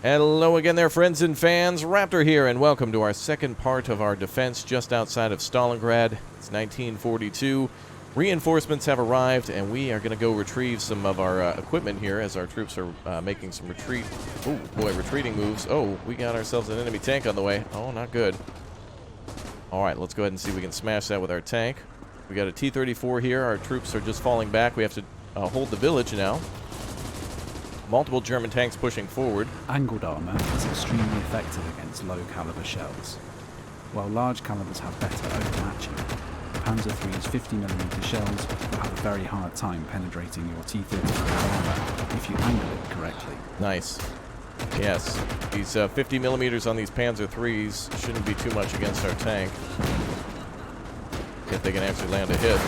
Hello again there, friends and fans. Raptor here, and welcome to our second part of our defense just outside of Stalingrad. It's 1942. Reinforcements have arrived, and we are going to go retrieve some of our equipment here as our troops are making some retreating moves. Oh, we got ourselves an enemy tank on the way. Oh, not good. All right, let's go ahead and see if we can smash that with our tank. We got a T-34 here. Our troops are just falling back. We have to hold the village now. Multiple German tanks pushing forward. Angled armour is extremely effective against low-caliber shells. While large calibers have better overmatching, Panzer III's 50mm shells will have a very hard time penetrating your T-34 armour if you angle it correctly. Nice. Yes, these 50mm on these Panzer IIIs shouldn't be too much against our tank, if they can actually land a hit.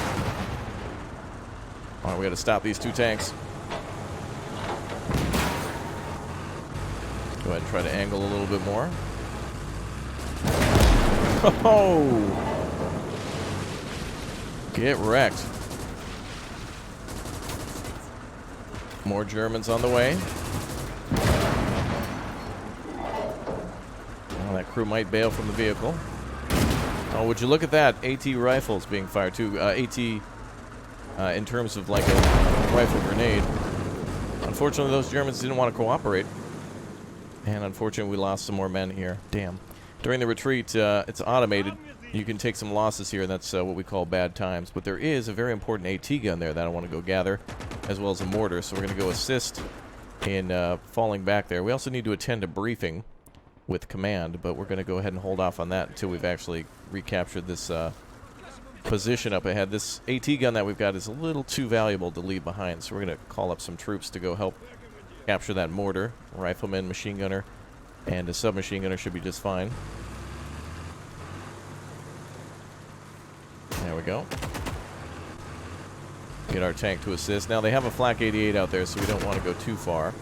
Alright, we gotta stop these two tanks. Go ahead and try to angle a little bit more. Oh! Get wrecked. More Germans on the way. Well, that crew might bail from the vehicle. Oh, would you look at that? AT rifles being fired too. AT in terms of like a rifle grenade. Unfortunately, those Germans didn't want to cooperate. And unfortunately, we lost some more men here. Damn. During the retreat, it's automated. You can take some losses here, and that's what we call bad times. But there is a very important AT gun there that I want to go gather, as well as a mortar. So we're going to go assist in falling back there. We also need to attend a briefing with command, but we're going to go ahead and hold off on that until we've actually recaptured this position up ahead. This AT gun that we've got is a little too valuable to leave behind, so we're going to call up some troops to go help capture that mortar. Rifleman, machine gunner, and a submachine gunner should be just fine. There we go. Get our tank to assist. Now they have a Flak 88 out there, so we don't want to go too far.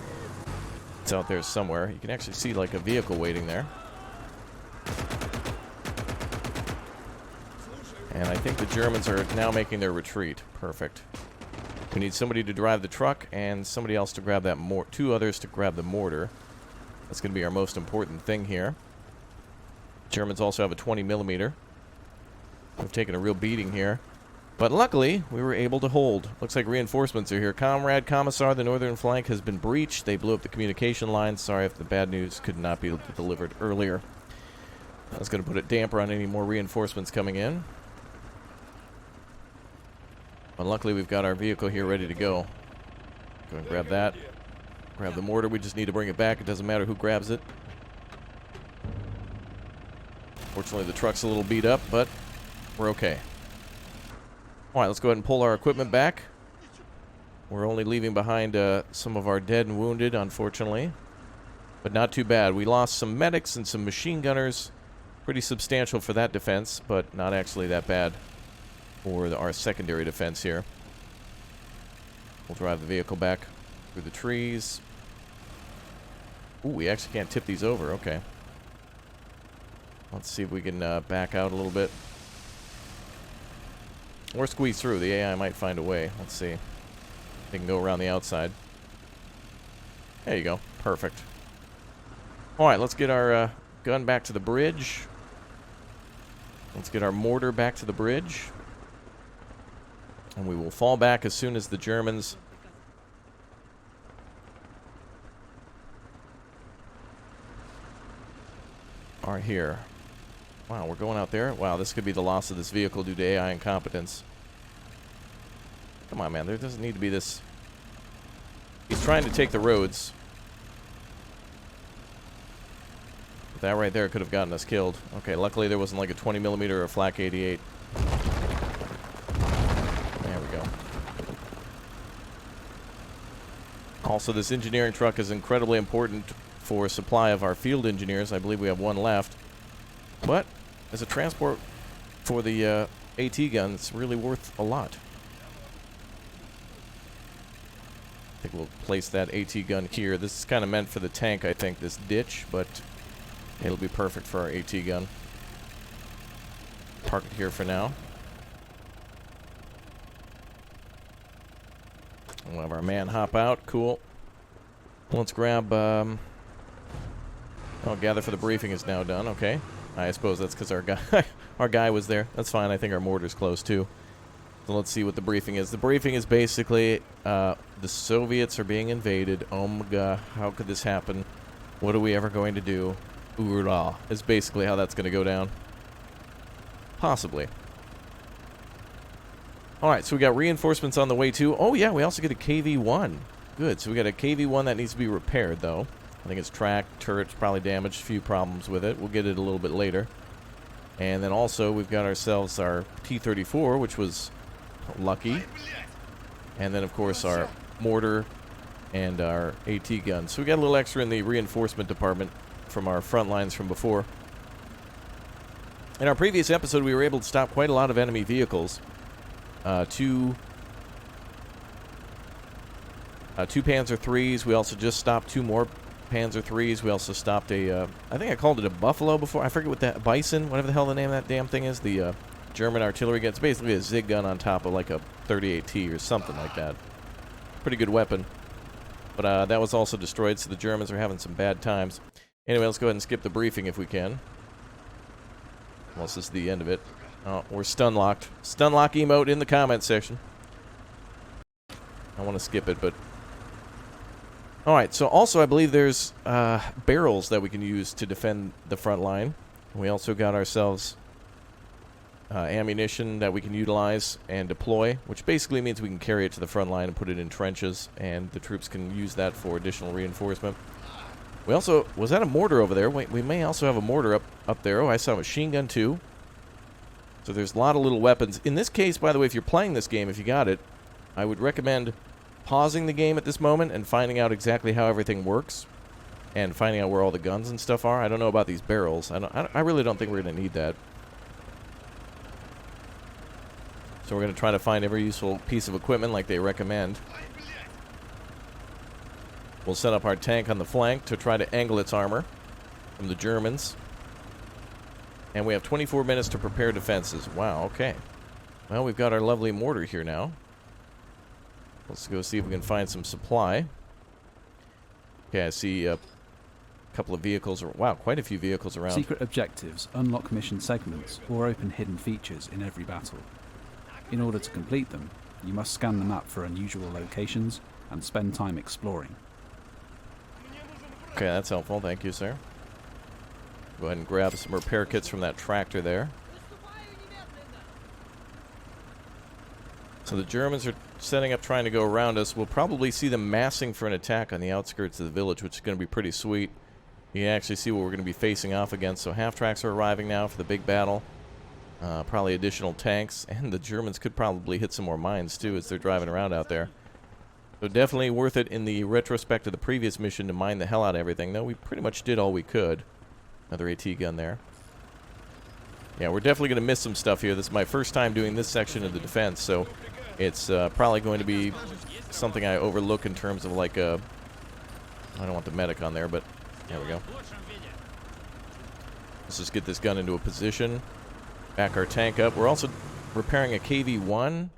It's out there somewhere. You can actually see like a vehicle waiting there. And I think the Germans are now making their retreat. Perfect. We need somebody to drive the truck and somebody else to grab that two others to grab the mortar. That's going to be our most important thing here. Germans also have a 20mm. We've taken a real beating here. But luckily, we were able to hold. Looks like reinforcements are here. Comrade Commissar, the northern flank has been breached. They blew up the communication lines. Sorry if the bad news could not be delivered earlier. That's going to put a damper on any more reinforcements coming in. But luckily, we've got our vehicle here ready to go. Go and grab that. Grab the mortar. We just need to bring it back. It doesn't matter who grabs it. Fortunately, the truck's a little beat up, but we're okay. Alright, let's go ahead and pull our equipment back. We're only leaving behind some of our dead and wounded, unfortunately. But not too bad. We lost some medics and some machine gunners. Pretty substantial for that defense, but not actually that bad for our secondary defense here. We'll drive the vehicle back through the trees. Ooh, we actually can't tip these over. Okay. Let's see if we can back out a little bit. Or squeeze through. The AI might find a way. Let's see. They can go around the outside. There you go. Perfect. Alright, let's get our gun back to the bridge. Let's get our mortar back to the bridge. And we will fall back as soon as the Germans are here. Wow, we're going out there. Wow, this could be the loss of this vehicle due to AI incompetence. Come on, man. There doesn't need to be this. He's trying to take the roads. But that right there could have gotten us killed. Okay, luckily there wasn't like a 20mm or a Flak 88. There we go. Also, this engineering truck is incredibly important for supply of our field engineers. I believe we have one left. But as a transport for the AT gun, it's really worth a lot. I think we'll place that AT gun here. This is kind of meant for the tank, I think, this ditch, but it'll be perfect for our AT gun. Park it here for now. We'll have our man hop out. Cool. Let's grab Oh, gather for the briefing is now done. Okay. I suppose that's because our guy was there. That's fine. I think our mortar's close, too. So let's see what the briefing is. The briefing is basically the Soviets are being invaded. Oh my god, how could this happen? What are we ever going to do? Oorah is basically how that's going to go down. Possibly. Alright, so we got reinforcements on the way too. Oh yeah, we also get a KV-1. Good, so we got a KV-1 that needs to be repaired though. I think it's tracked, turret's probably damaged, a few problems with it. We'll get it a little bit later. And then also we've got ourselves our T-34, which was lucky. And then of course our mortar and our AT gun. So we got a little extra in the reinforcement department from our front lines from before. In our previous episode, we were able to stop quite a lot of enemy vehicles. Two Panzer IIIs. We also just stopped 2 more Panzer IIIs. We also stopped a, I think I called it a Buffalo before. I forget what that, Bison, whatever the hell the name of that damn thing is. The German artillery gun. It's basically a Zig gun on top of like a 38T or something like that. Pretty good weapon. But that was also destroyed, so the Germans are having some bad times. Anyway, let's go ahead and skip the briefing if we can. Unless this is the end of it. Oh, we're stun locked. Stun lock emote in the comment section. I want to skip it, but... Alright, so also I believe there's barrels that we can use to defend the front line. We also got ourselves ammunition that we can utilize and deploy, which basically means we can carry it to the front line and put it in trenches, and the troops can use that for additional reinforcement. We also... Was that a mortar over there? Wait, we may also have a mortar up there. Oh, I saw a machine gun too. So there's a lot of little weapons. In this case, by the way, if you're playing this game, if you got it, I would recommend pausing the game at this moment and finding out exactly how everything works. And finding out where all the guns and stuff are. I don't know about these barrels. I really don't think we're going to need that. So we're going to try to find every useful piece of equipment like they recommend. We'll set up our tank on the flank to try to angle its armor from the Germans. And we have 24 minutes to prepare defenses. Wow, okay. Well, we've got our lovely mortar here now. Let's go see if we can find some supply. Okay, I see a couple of vehicles. Wow, quite a few vehicles around. Secret objectives unlock mission segments or open hidden features in every battle. In order to complete them, you must scan the map for unusual locations and spend time exploring. Okay, that's helpful. Thank you, sir. Go ahead and grab some repair kits from that tractor there. So the Germans are setting up trying to go around us. We'll probably see them massing for an attack on the outskirts of the village, which is going to be pretty sweet. You can actually see what we're going to be facing off against. So half-tracks are arriving now for the big battle. Probably additional tanks. And the Germans could probably hit some more mines, too, as they're driving around out there. So definitely worth it in the retrospect of the previous mission to mine the hell out of everything. Though we pretty much did all we could. Another AT gun there. Yeah, we're definitely going to miss some stuff here. This is my first time doing this section of the defense, so it's probably going to be something I overlook in terms of like a... I don't want the medic on there, but there we go. Let's just get this gun into a position. Back our tank up. We're also repairing a KV-1.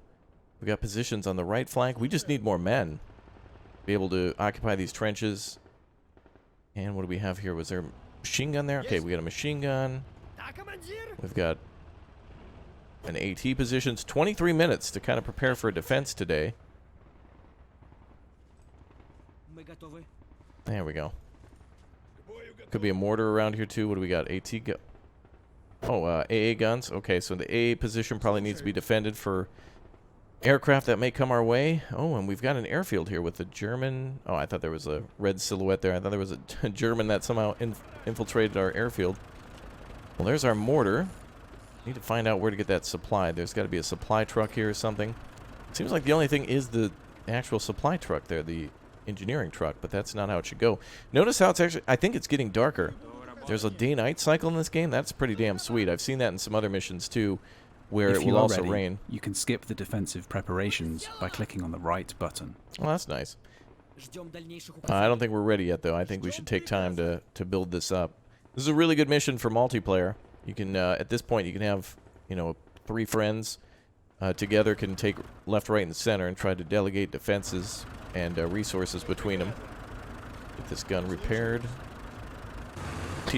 We got positions on the right flank. We just need more men to be able to occupy these trenches. And what do we have here? Was there a machine gun there? Okay, we got a machine gun. We've got an AT positions. 23 minutes to kind of prepare for a defense today. There we go. Could be a mortar around here too. What do we got? AT gun. Oh, AA guns. Okay, so the AA position probably needs to be defended for aircraft that may come our way. Oh, and we've got an airfield here with a German... Oh, I thought there was a red silhouette there. I thought there was a German that somehow infiltrated our airfield. Well, there's our mortar. Need to find out where to get that supply. There's got to be a supply truck here or something. It seems like the only thing is the actual supply truck there, the engineering truck, but that's not how it should go. Notice how it's actually... I think it's getting darker. There's a day-night cycle in this game. That's pretty damn sweet. I've seen that in some other missions, too, where it will also rain. You can skip the defensive preparations by clicking on the right button. Well, that's nice. I don't think we're ready yet, though. I think we should take time to build this up. This is a really good mission for multiplayer. You can, at this point, you can have, 3 friends together, can take left, right, and center and try to delegate defenses and resources between them. Get this gun repaired.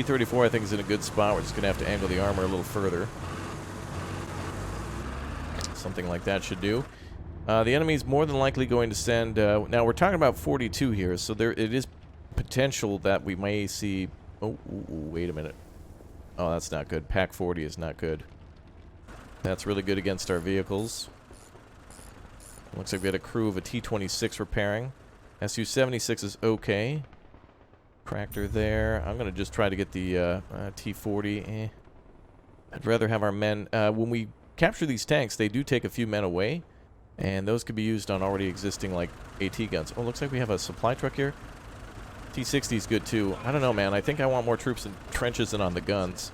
T-34, I think, is in a good spot. We're just going to have to angle the armor a little further. Something like that should do. The enemy's more than likely going to send... now, we're talking about 42 here, so it is potential that we may see... Oh, wait a minute. Oh, that's not good. Pack 40 is not good. That's really good against our vehicles. Looks like we had a crew of a T-26 repairing. Su-76 is okay. Tractor there. I'm going to just try to get the T-40. I'd rather have our men... when we capture these tanks, they do take a few men away, and those could be used on already existing, like, AT guns. Oh, looks like we have a supply truck here. T-60 is good, too. I don't know, man. I think I want more troops in trenches than on the guns.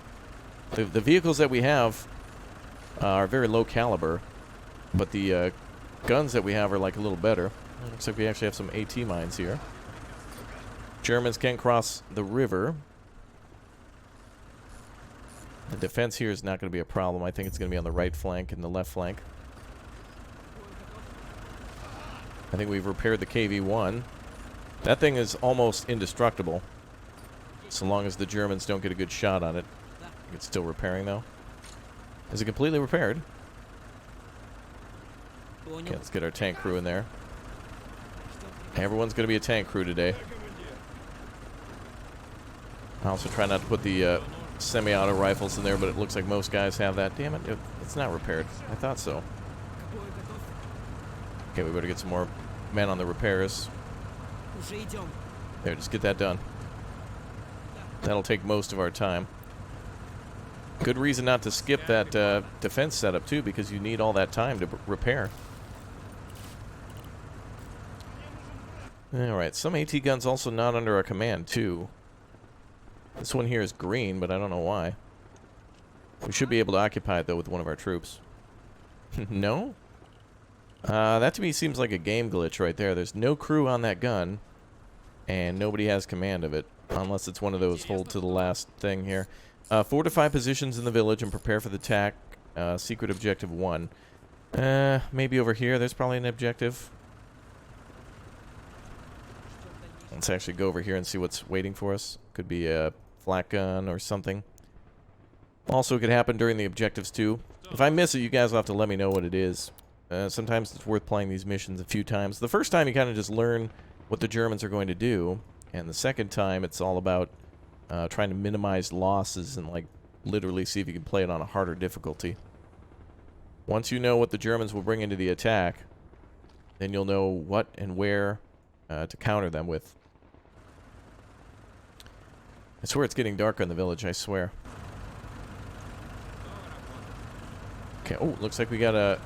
The vehicles that we have are very low caliber, but the guns that we have are, like, a little better. It looks like we actually have some AT mines here. Germans can cross the river. The defense here is not going to be a problem. I think it's going to be on the right flank and the left flank. I think we've repaired the KV-1. That thing is almost indestructible, so long as the Germans don't get a good shot on it. It's still repairing, though. Is it completely repaired? Okay, let's get our tank crew in there. Everyone's going to be a tank crew today. I also try not to put the semi-auto rifles in there, but it looks like most guys have that. Damn it, it's not repaired. I thought so. Okay, we better get some more men on the repairs. There, just get that done. That'll take most of our time. Good reason not to skip that defense setup, too, because you need all that time to repair. Alright, some AT guns also not under our command, too. This one here is green, but I don't know why. We should be able to occupy it, though, with one of our troops. No? That to me seems like a game glitch right there. There's no crew on that gun, and nobody has command of it, unless it's one of those hold to the last thing here. Fortify positions in the village and prepare for the attack. Secret objective 1. Maybe over here there's probably an objective. Let's actually go over here and see what's waiting for us. Could be a flak gun or something. Also, it could happen during the objectives, too. If I miss it, you guys will have to let me know what it is. Sometimes it's worth playing these missions a few times. The first time, you kind of just learn what the Germans are going to do. And the second time, it's all about trying to minimize losses and, like, literally see if you can play it on a harder difficulty. Once you know what the Germans will bring into the attack, then you'll know what and where to counter them with. I swear it's getting dark in the village, I swear. Okay, oh, looks like we got a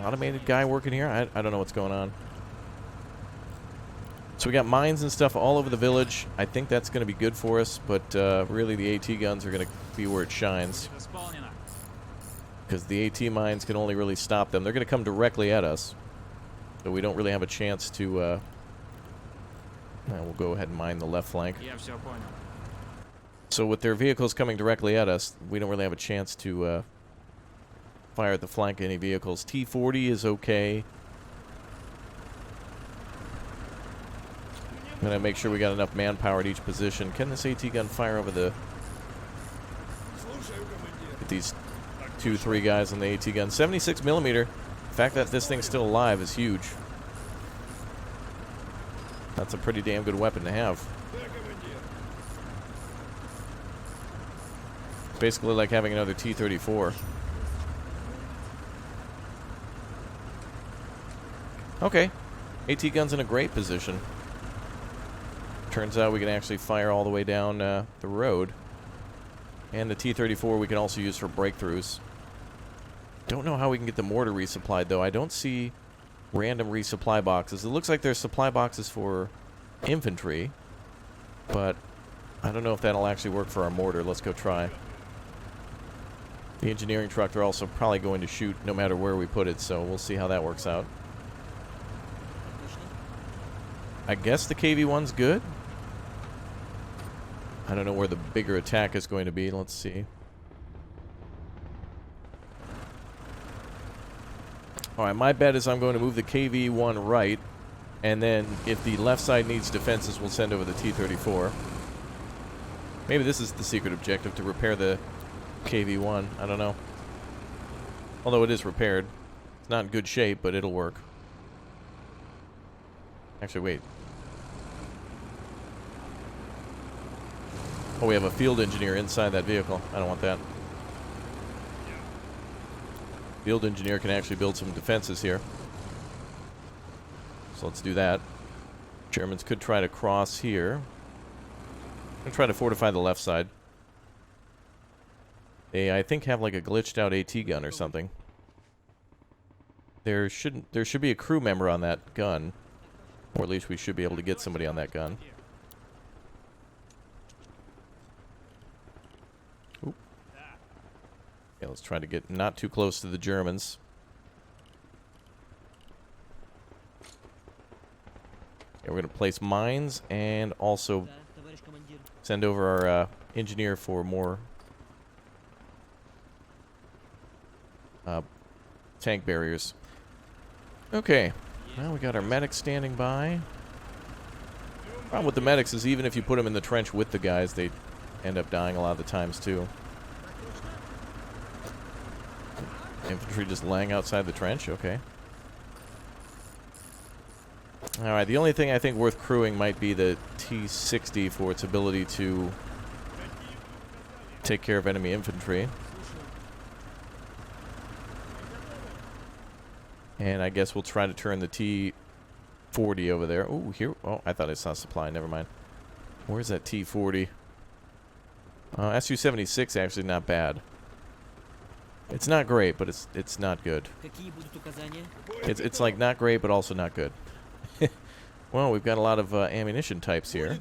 automated guy working here. I don't know what's going on. So we got mines and stuff all over the village. I think that's going to be good for us, but really the AT guns are going to be where it shines. Because the AT mines can only really stop them. They're going to come directly at us. So we don't really have a chance to... we'll go ahead and mine the left flank. So with their vehicles coming directly at us, we don't really have a chance to fire at the flank any vehicles. T-40 is okay. I'm going to make sure we got enough manpower at each position. Can this AT gun fire over the... Get these 2-3 guys on the AT gun. 76mm. The fact that this thing's still alive is huge. That's a pretty damn good weapon to have. Basically like having another T-34. Okay. AT gun's in a great position. Turns out we can actually fire all the way down the road. And the T-34 we can also use for breakthroughs. Don't know how we can get the mortar resupplied, though. I don't see random resupply boxes. It looks like there's supply boxes for infantry, but I don't know if that'll actually work for our mortar. Let's go try. The engineering truck, they're also probably going to shoot no matter where we put it, so we'll see how that works out. I guess the KV-1's good. I don't know where the bigger attack is going to be. Let's see. Alright, my bet is I'm going to move the KV-1 right, and then if the left side needs defenses, we'll send over the T-34. Maybe this is the secret objective, to repair the KV-1. I don't know. Although it is repaired. It's not in good shape, but it'll work. Actually, wait. Oh, we have a field engineer inside that vehicle. I don't want that. Field engineer can actually build some defenses here. So let's do that. Germans could try to cross here. I'm going to try to fortify the left side. They, I think, have like a glitched out AT gun or something. There should be a crew member on that gun. Or at least we should be able to get somebody on that gun. Oop. Yeah, let's try to get not too close to the Germans. Yeah, we're going to place mines and also send over our engineer for more tank barriers. Okay. Well, we got our medics standing by. Problem with the medics is even if you put them in the trench with the guys, they end up dying a lot of the times too. Infantry just laying outside the trench? Okay. Alright, the only thing I think worth crewing might be the T-60 for its ability to take care of enemy infantry. And I guess we'll try to turn the T-40 over there. Ooh, here. Oh, I thought I saw supply. Never mind. Where's that T-40? Su-76 actually not bad. It's not great, but it's not good. It's like not great, but also not good. Well, we've got a lot of ammunition types here.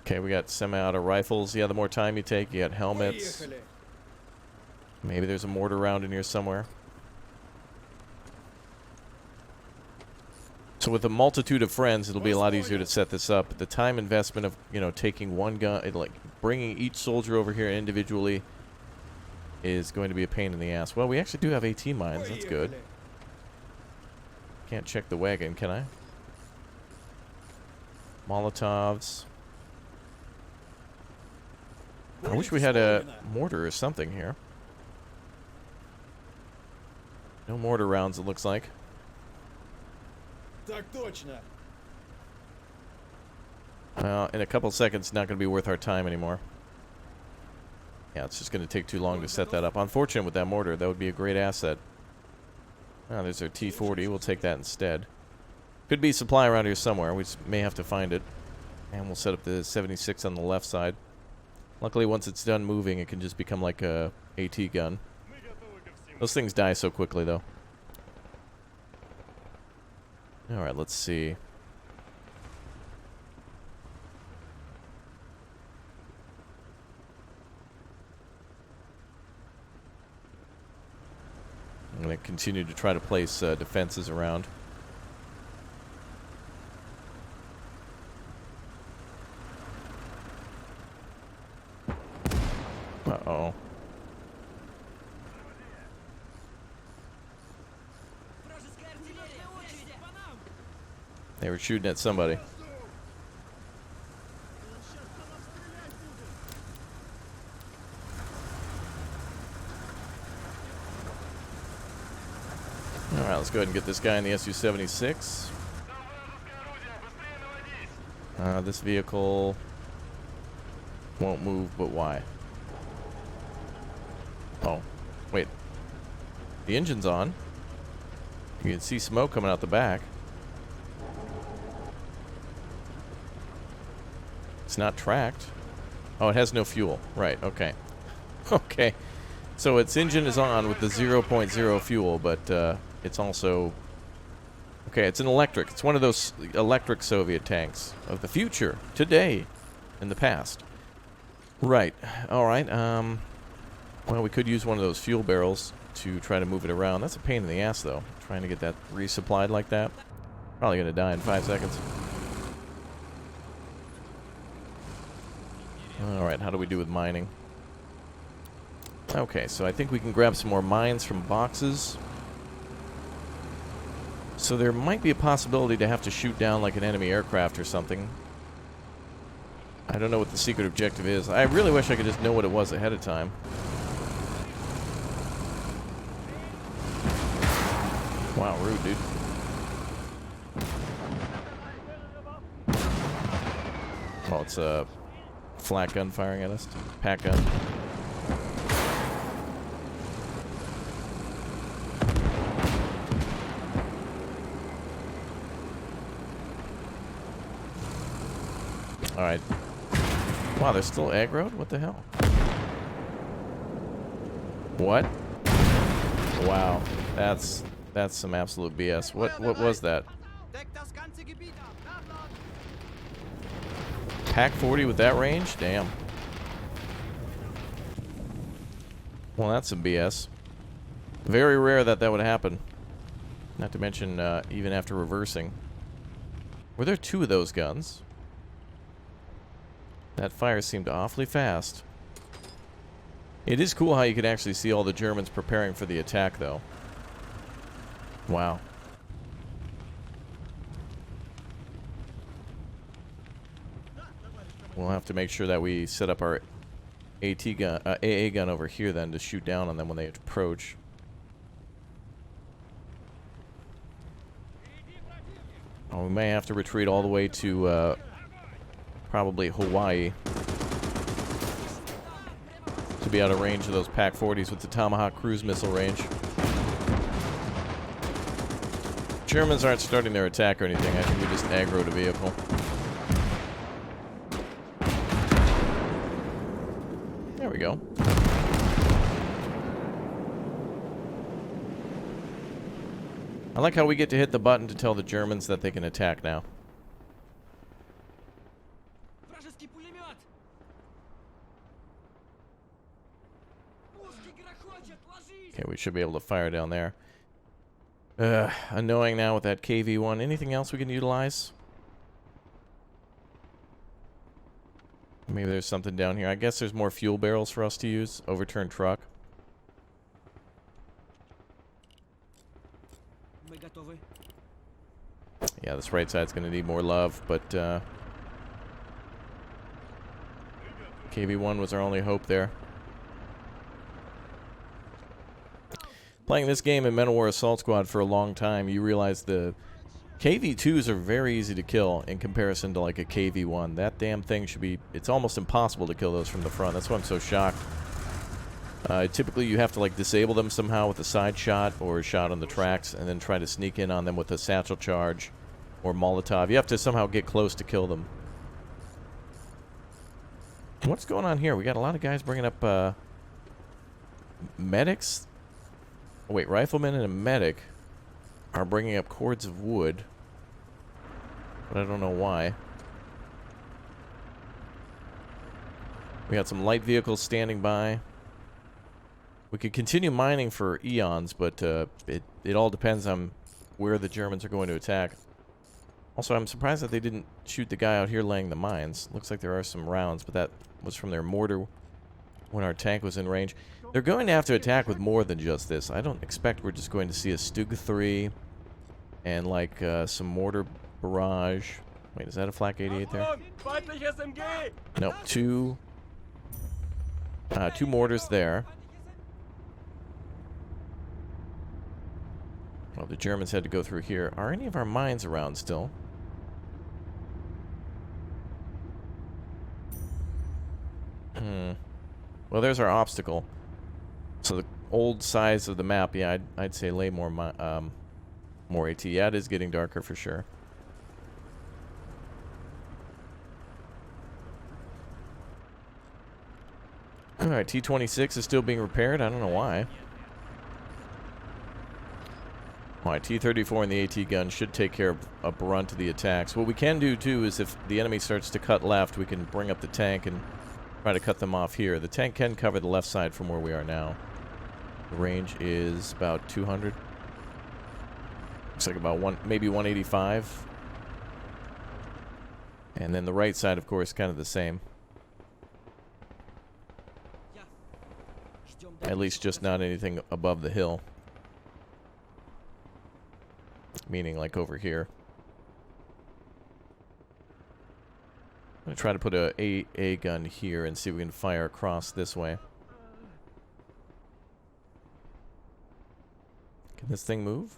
Okay, we got semi-auto rifles. Yeah, the more time you take, you got helmets. Maybe there's a mortar round in here somewhere. So with a multitude of friends, it'll be a lot easier to set this up. The time investment of, you know, taking one gun, like bringing each soldier over here individually is going to be a pain in the ass. Well, we actually do have AT mines. That's good. Can't check the wagon, can I? Molotovs. I wish we had a mortar or something here. No mortar rounds, it looks like. Well, in a couple seconds, it's not going to be worth our time anymore. Yeah, it's just going to take too long to set that up. Unfortunate with that mortar. That would be a great asset. Oh, there's our T-40. We'll take that instead. Could be supply around here somewhere. We just may have to find it. And we'll set up the 76 on the left side. Luckily, once it's done moving, it can just become like a AT gun. Those things die so quickly, though. Alright, let's see. I'm going to continue to try to place defenses around. Uh-oh. They were shooting at somebody. Alright, let's go ahead and get this guy in the Su-76. This vehicle won't move, but why? Oh, wait. The engine's on. You can see smoke coming out the back. It's not tracked. Oh, it has no fuel. Right, okay. Okay. So its engine is on with the 0.0 fuel, but it's also... Okay, it's an electric. It's one of those electric Soviet tanks of the future, today, in the past. Right. Alright, well, we could use one of those fuel barrels to try to move it around. That's a pain in the ass, though, trying to get that resupplied like that. Probably gonna die in 5 seconds. Alright, how do we do with mining? Okay, so I think we can grab some more mines from boxes. So there might be a possibility to have to shoot down like an enemy aircraft or something. I don't know what the secret objective is. I really wish I could just know what it was ahead of time. Wow, rude, dude. Oh, it's a flat gun firing at us. Pack gun. Alright. Wow, they're still aggroed? What the hell? What? Wow. That's some absolute BS. What was that? Pack 40 with that range? Damn. Well, that's some BS. Very rare that would happen. Not to mention, even after reversing. Were there two of those guns? That fire seemed awfully fast. It is cool how you can actually see all the Germans preparing for the attack, though. Wow. We'll have to make sure that we set up our AA gun over here then to shoot down on them when they approach. Oh, we may have to retreat all the way to probably Hawaii to be out of range of those Pack 40s with the Tomahawk cruise missile range. Germans aren't starting their attack or anything. I think we just aggroed a vehicle. There we go. I like how we get to hit the button to tell the Germans that they can attack now. Okay, we should be able to fire down there. Annoying now with that KV-1. Anything else we can utilize? Maybe there's something down here. I guess there's more fuel barrels for us to use. Overturned truck. Yeah, this right side's going to need more love, but KV-1 was our only hope there. Playing this game in Men of War Assault Squad for a long time, you realize the KV-2s are very easy to kill in comparison to like a KV-1. That damn thing should be... It's almost impossible to kill those from the front. That's why I'm so shocked. Typically you have to like disable them somehow with a side shot or a shot on the tracks and then try to sneak in on them with a satchel charge or Molotov. You have to somehow get close to kill them. What's going on here? We got a lot of guys bringing up medics. Oh, wait, riflemen and a medic are bringing up cords of wood, but I don't know why. We got some light vehicles standing by. We could continue mining for eons, but it all depends on where the Germans are going to attack. Also, I'm surprised that they didn't shoot the guy out here laying the mines. Looks like there are some rounds, but that was from their mortar when our tank was in range. They're going to have to attack with more than just this. I don't expect we're just going to see a Stug 3 and like some mortar barrage. Wait, is that a Flak 88 there? No, two mortars there. Well, the Germans had to go through here. Are any of our mines around still? Well, there's our obstacle. So the old size of the map, yeah, I'd say lay more AT. Yeah, it is getting darker for sure. Alright, T-26 is still being repaired. I don't know why. Alright, T-34 and the AT gun should take care of a brunt of the attacks. What we can do, too, is if the enemy starts to cut left, we can bring up the tank and try to cut them off here. The tank can cover the left side from where we are now. The range is about 200. Looks like about maybe 185. And then the right side, of course, kind of the same. At least just not anything above the hill. Meaning like over here. going to try to put a gun here and see if we can fire across this way. Can this thing move?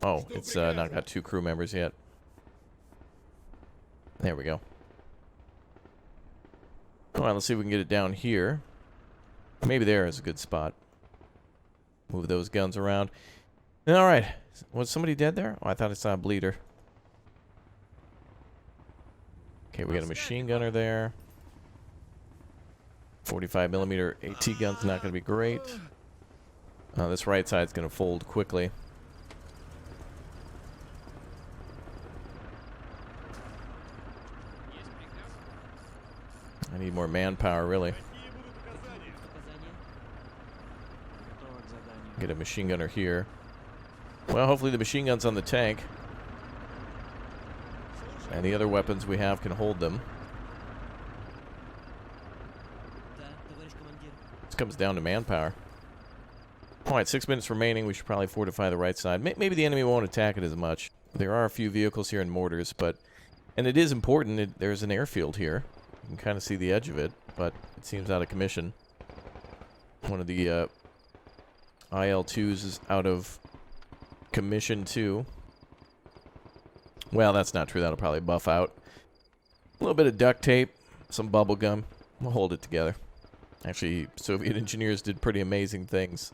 Oh, it's not got 2 crew members yet. There we go. Alright, let's see if we can get it down here. Maybe there is a good spot. Move those guns around. Alright. Was somebody dead there? Oh, I thought I saw a bleeder. Okay, we got a machine gunner there. 45mm AT gun's not going to be great. This right side's going to fold quickly. I need more manpower, really. Get a machine gunner here. Well, hopefully the machine gun's on the tank. And the other weapons we have can hold them. This comes down to manpower. Alright, 6 minutes remaining. We should probably fortify the right side. Maybe the enemy won't attack it as much. There are a few vehicles here and mortars, but... And it is important. There's an airfield here. You can kind of see the edge of it, but it seems out of commission. One of the IL-2s is out of commission too. Well, that's not true. That'll probably buff out. A little bit of duct tape, some bubble gum. We'll hold it together. Actually, Soviet engineers did pretty amazing things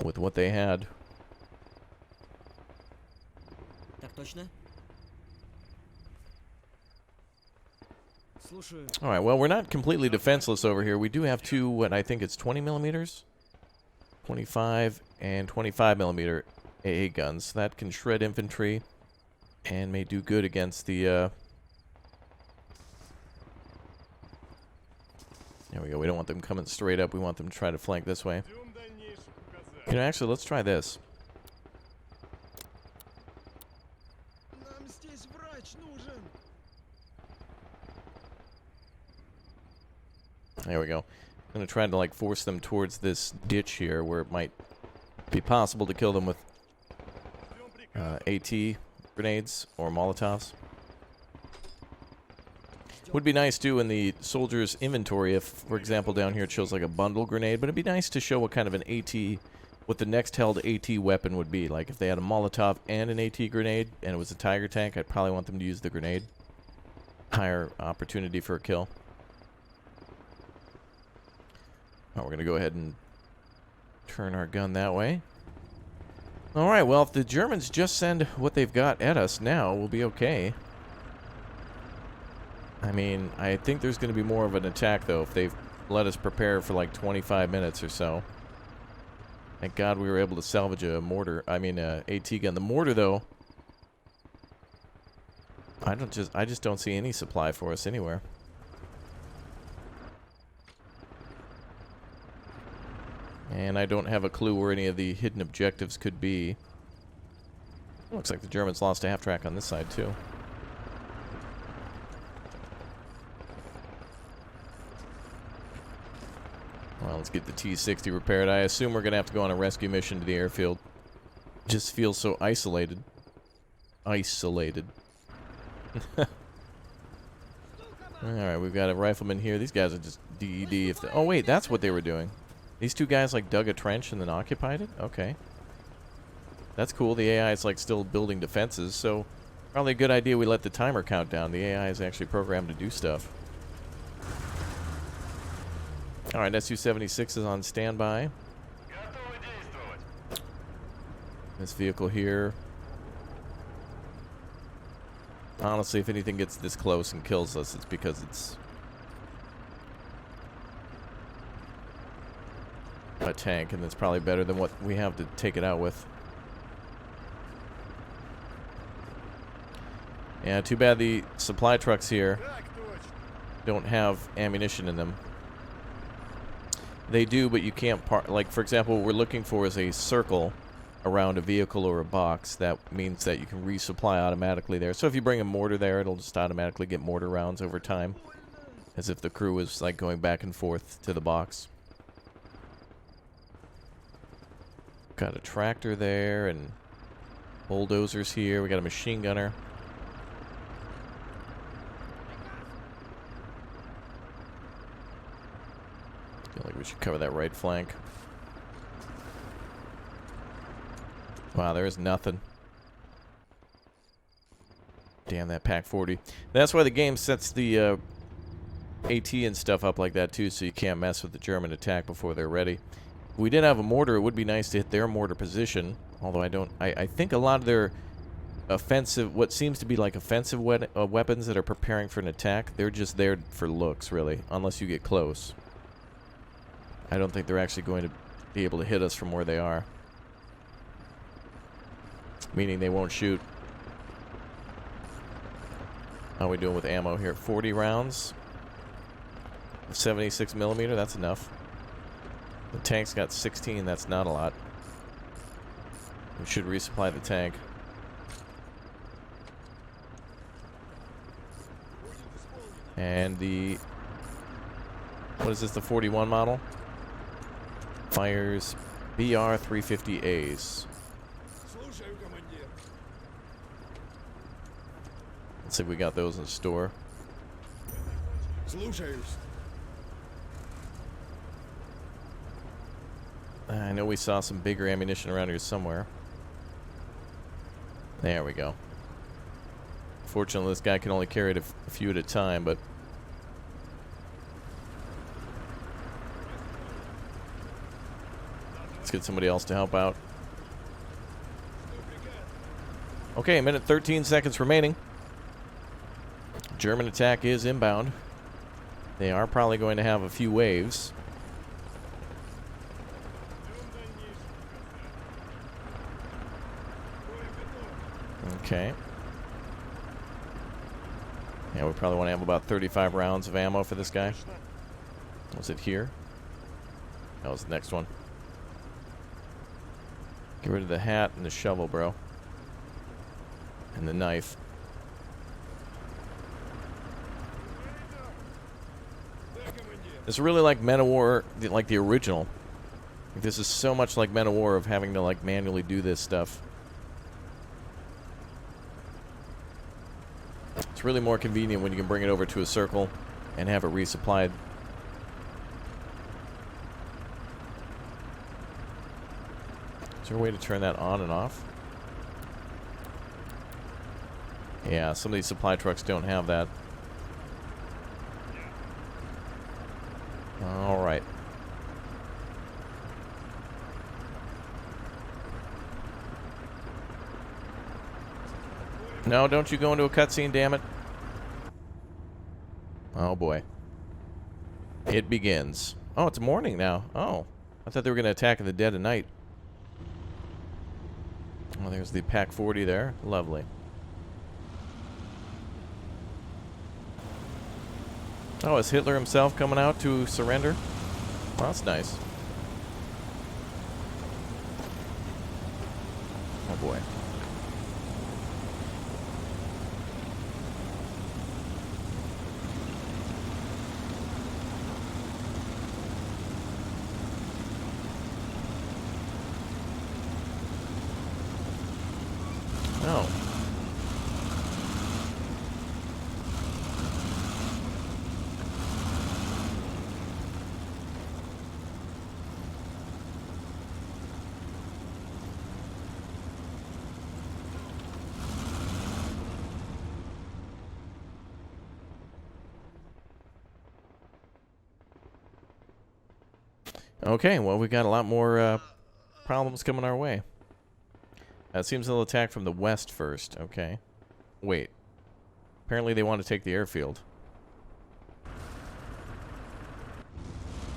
with what they had. Alright, well, we're not completely defenseless over here. We do have 2, what I think it's 20mm? 25 and 25mm AA guns. That can shred infantry and may do good against the... There we go. We don't want them coming straight up. We want them to try to flank this way. You know, actually, let's try this. There we go. I'm going to try to, like, force them towards this ditch here where it might be possible to kill them with AT grenades or Molotovs. Would be nice, too, in the soldier's inventory if, for example, down here it shows, like, a bundle grenade. But it'd be nice to show what kind of an AT, what the next held AT weapon would be. Like, if they had a Molotov and an AT grenade and it was a Tiger tank, I'd probably want them to use the grenade. Higher opportunity for a kill. Oh, we're going to go ahead and turn our gun that way. Alright, well, if the Germans just send what they've got at us now, we'll be okay. I mean, I think there's going to be more of an attack, though, if they've let us prepare for like 25 minutes or so. Thank God we were able to salvage a mortar, AT gun. The mortar, though, I just don't see any supply for us anywhere. And I don't have a clue where any of the hidden objectives could be. Looks like the Germans lost a half track on this side, too. Well, let's get the T-60 repaired. I assume we're going to have to go on a rescue mission to the airfield. Just feels so isolated. Isolated. Alright, we've got a rifleman here. These guys are just DED if they... Oh, wait, that's what they were doing. These 2 guys, like, dug a trench and then occupied it? Okay. That's cool. The AI is, like, still building defenses, so probably a good idea we let the timer count down. The AI is actually programmed to do stuff. Alright, Su-76 is on standby. This vehicle here. Honestly, if anything gets this close and kills us, it's because it's a tank, and that's probably better than what we have to take it out with. Yeah, too bad the supply trucks here don't have ammunition in them. They do, but you can't like, for example, what we're looking for is a circle around a vehicle or a box. That means that you can resupply automatically there. So if you bring a mortar there, it'll just automatically get mortar rounds over time, as if the crew is, like, going back and forth to the box. Got a tractor there, and Bulldozers here. We got a machine gunner. Feel like we should cover that right flank. Wow, there's nothing. Damn, that Pack 40. That's why the game sets the AT and stuff up like that, too, so you can't mess with the German attack before they're ready. If we did have a mortar, it would be nice to hit their mortar position. Although I think a lot of their offensive, what seems to be like offensive weapons that are preparing for an attack, they're just there for looks, really, unless you get close. I don't think they're actually going to be able to hit us from where they are. Meaning they won't shoot. How are we doing with ammo here? 40 rounds. 76 millimeter, that's enough. The tank's got 16, that's not a lot. We should resupply the tank. And the... what is this, the 41 model? Fires BR-350As. Let's see if we got those in the store. I know we saw some bigger ammunition around here somewhere. There we go. Fortunately, this guy can only carry it a few at a time, but... let's get somebody else to help out. Okay, a minute 13 seconds remaining. German attack is inbound. They are probably going to have a few waves. Okay. Yeah, we probably want to have about 35 rounds of ammo for this guy. Was it here? That was the next one. Get rid of the hat and the shovel, bro. And the knife. It's really like Men of War, like the original. This is so much like Men of War of having to like manually do this stuff. It's really more convenient when you can bring it over to a circle and have it resupplied. Is there a way to turn that on and off? Yeah, some of these supply trucks don't have that. All right. No, don't you go into a cutscene, damn it. Oh, boy. It begins. Oh, it's morning now. Oh, I thought they were going to attack in the dead of night. Oh, there's the Pack 40 there. Lovely. Oh, is Hitler himself coming out to surrender? Well, that's nice. Oh, boy. Oh. Okay, well, we got a lot more problems coming our way. It seems they'll attack from the west first. Okay. Wait. Apparently they want to take the airfield.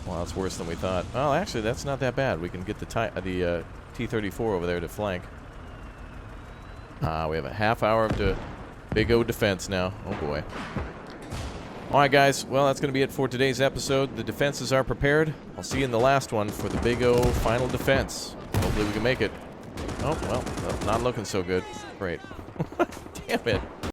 Well, that's worse than we thought. Oh, actually, that's not that bad. We can get the T-34 over there to flank. We have a half hour of Big O defense now. Oh, boy. Alright, guys. Well, that's going to be it for today's episode. The defenses are prepared. I'll see you in the last one for the Big O final defense. Hopefully we can make it. Oh, well, not looking so good. Great. Damn it.